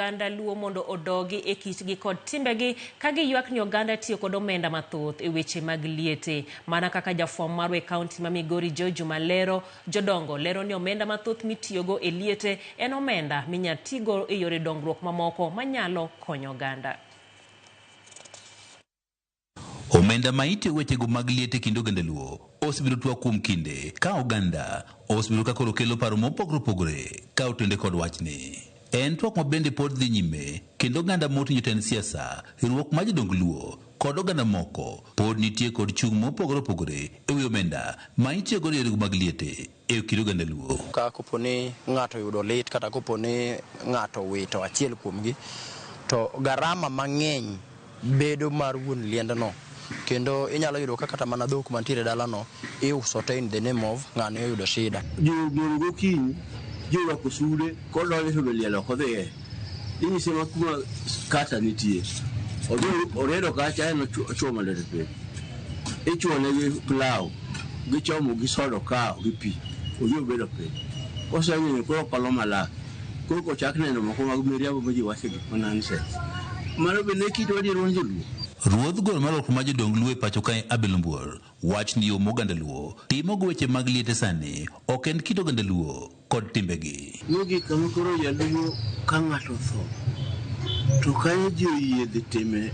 oganda Luo mondo odogi e kitgi kod timbegi ka giywak ni oganda tiyo kod omenda mathoth e weche mag liete. Mana kaka jafwambo marwa e kaunti ma Migori Joe Juma lero, jodongo lero ni omenda mathoth mitiyogo e liete en omenda minyatigo e yore dongruok mamoko manyalo konyo oganda. Omenda ma itiyo wechego mag liete kendo oganda Luo osebiro twa kuom kinde ka oganda osebiro ka koro kelo paro mopogore opogore ka otende kod wachni. En twak ma bende pod dhi nyime kendo oganda moting'o jotend siasa, riwruok mar jodong Luo kod oganda moko pod nitie kod chung' mopogore opogore e wi omenda ma itiyo godo e yore mag liete e kind oganda Luo. Ka koponi ng'ato yudo lit kata koponi ng'ato wito achiel kuomgi, to garama mang'eny bedo mar wuon liendno. Kendo inyalo yudo ka kata mana dhok mantiere dalano iuso te in the name of ng'ani oyudo shida. Jogo kiny jorwako sude kodonjo to lielo kodhiye. Inyise ma kuma kata nitie. Oredo kacha en ochoma lete pe. Ichwane gi plau, gichomo gi sodo kao gi pi. Oyo bedo pe. Oseng'eyo koro palo malak. Koro kochak neno moko mag miriambo ma ji wacho gik nonsense. Mano bende kitwa di ronjo Luo. Ruodh gol mar ma jodong Luo e pacho kae Abel Mbuor wach ni yo moganda Luo timo go weche mag liete sani ok en kit oganda Luo kod timbegi. Nogi kama koro jaluo ka ng'ato tho to kanyo ji oyie dhi time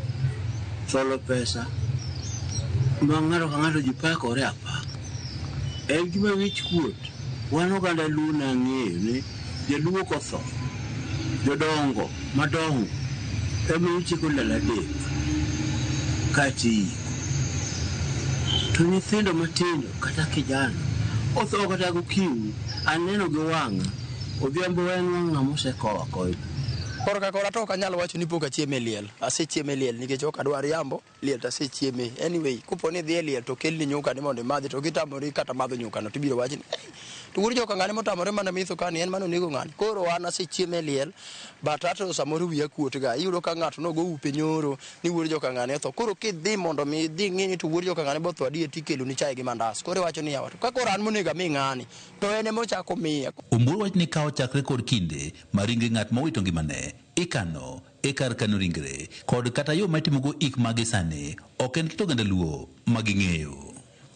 solo pesa ma ng'ato ka ng'ato ji pakore apak. En gima wich kuot. Wan oganda Luo nang'eyo ni jaluo kotho jodongo madongo ema ichiko lala dek kati to nyithindo matindo kata kijana otho kata gokinyi aneno gi wang'a odhiambo en wang'a mosekowa koyo. Koro ka kora to ok anyal wacho ni pok achieme liel. Asechieme liel nikech ok adwar yambo liel to asechieme. Anyway, koponi dhi e liel to kelni nyuka ni mondo imadhi to gitamori kata madho nyuka no tibiro wachi ni to wuod joka ng'ani motamore mana mitho kani en mano nego ng'ani. Koro an asechieme liel but ato samoro wiya kuot ga. Iyudo ka ng'ato no go upe nyoro ni wuod joka ng'ani otho. Koro kidhi mondo mi dhi ng'ini to wuod joka ng'ani botho adi tikelo ni chai gi mandas. Koro wacho ni yawa to ka koro an monego mi ng'ani to en emo chako miya. Umburu wach ni kawo chakre kod kinde maringe ng'at mowito ngimane ikano e kar kano ringre kod kata yo matimogo ik mage sani ok en kit oganda Luo maging'eyo.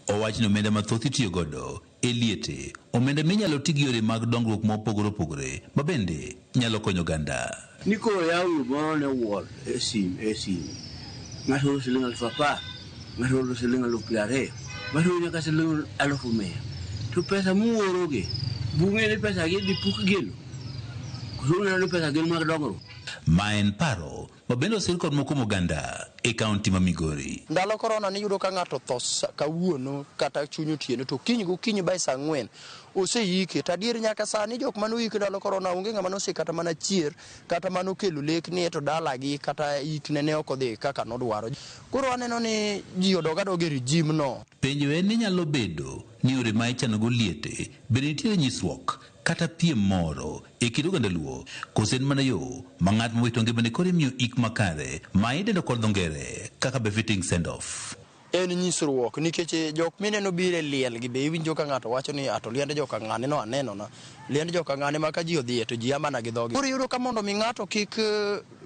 Owach ni omenda mathoth itiyo godo e liete omenda minyalo ti gi yore mag dongruok mopogore opogore ma bende nyalo konyo oganda. Ni koro yaw moro ne wuol e sim ng'ato oro siling 10,000 ng'ato oro siling 20,000 ng'ato oro nyaka siling 100,000 to pesa muorogi bung'e ni pesa gi di puk gelo kuno ni pesa gi mag dongruok. Ma en paro ma bende osir kod moko moganda e kaunti ma Migori. Ndalo korona ni yudo ka ng'ato tho kawuono kata chuny otieno to kiny gokinyi by saa 4 oseyike. To adier nyaka sani jok manoyike ndalo korona onge ng'ama nosik kata mana chier kata mano kelo lek ni to dalagi kata ikne ne ok odhi kaka nodwaro. Koro aneno ni ji odoga e regime no. Penjo en ni nyalo bedo ni yore ma ichanogo liete bende nitiere nyisruok kata piem moro e kind oganda Luo koso en mana yo ma ng'at mowito ngimane koro imiyo ik makare ma idendo kod dho ngere kaka befitting send off. En nyisruok nikech jok mineno bire liel gi be iwinjo ka ng'ato wacho ni ato liende joka ng'ane no aneno na liende joka ng'ane ma ka ji odhiye to ji amana gi dhogi. Koro yudo ka mondo mi ng'ato kik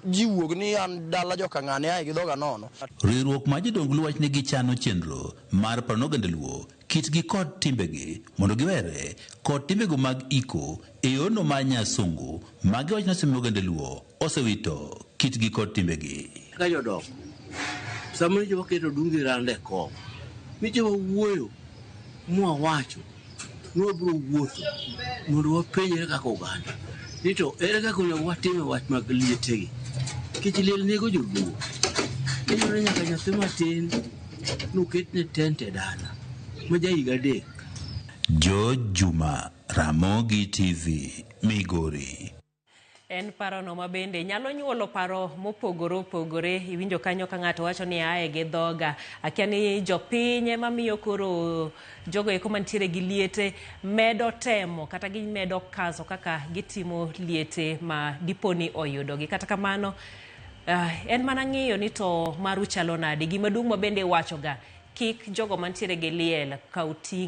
ji wuog ni an dala joka ng'ane ai gi dhoga nono. Riwruok ma jodong Luo wach ni gichano chenro mar paro oganda Luo kitgi kod timbegi mondo giwere kod timbego mag iko e yorno mar nyasungu ma giwach nasemi oganda Luo osewito kitgi kod timbegi. Ka jodongo samoro jo keto dungi rande ko mijo wuoyo mwawacho nobro wuotho mondo wapenjre kaka oganda nito ere kaka onego watime wach mag lietegi kich liel nego joluo iyudo nyaka nyathi matin noketne tente dala ma jahiga 3. Joe Juma, Ramogi TV, Migori. En paro no ma bende nyalo nyuolo paro mopogore opogore. Iwinjo kanyo ka ng'ato wacho ni ae gi dhoga akia ni jopiny mamiyo koro jogo eko mantiere gi liete medo temo kata gimedo kazo kaka gitimo liete ma diponi oyudogi. Kata kamano en mana ng'iyo ni to maru chalo nade. Gima duong' ma bende wachoga kik jogo mantiere gi liel kauting